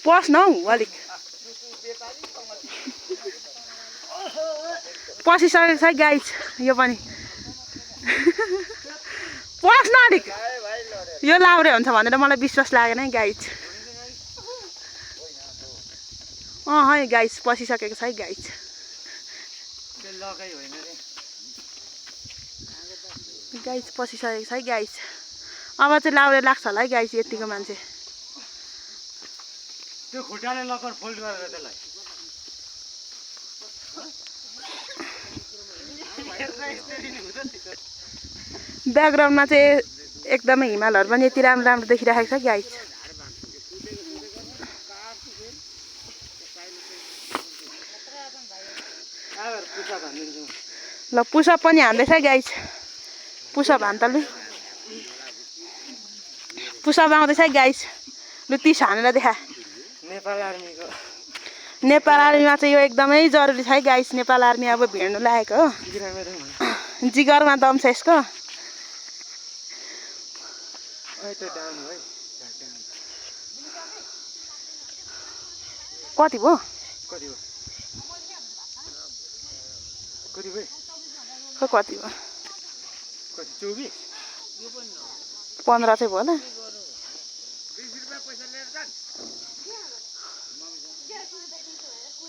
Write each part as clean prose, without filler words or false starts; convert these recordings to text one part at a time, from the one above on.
पस्न हौ अलिक पसिसकेको छ गाइस यो पनि पस्न अलिक यो लाउरे हुन्छ भनेर मलाई विश्वास लागेन है गाइस है गाइस पसिसकेको छ है गाइस गाइस पसिसकेको छ है गाइस अब चाहिँ लाउरे लाग्छ होला है गाइस यतिको मान्छे त्यो खुट्टाले लकर फोल्ड गरेर त्यसलाई ब्याकग्राउन्डमा चाहिँ एकदमै हिमालहरू पनि यति राम्रो राम्रो देखिरहेको छ गाइस ल पुसअप पनि हान्दैछ गाइस पुसअप हान त लु पुसअप आउँदैछ गाइस लु 30 हानेर देखा नेपाल आर्मीमा चाहिँ यो एकदमै जरुरी छ है गाइस नेपाल आर्मी अब भिड्नु लागेको हो जिगरमा दम छ यसको कति भयो कति भयो 15 चाहिँ भयो होला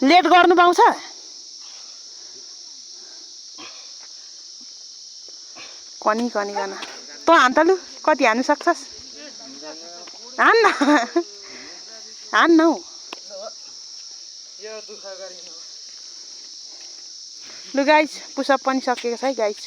लेट गर्नु पाउँछ कनी कनी गर्न तँ हान त लु कति हान्नु सक्छस् हान न हौ लु गाइस पुसअप पनि सकिएको छ है गाइस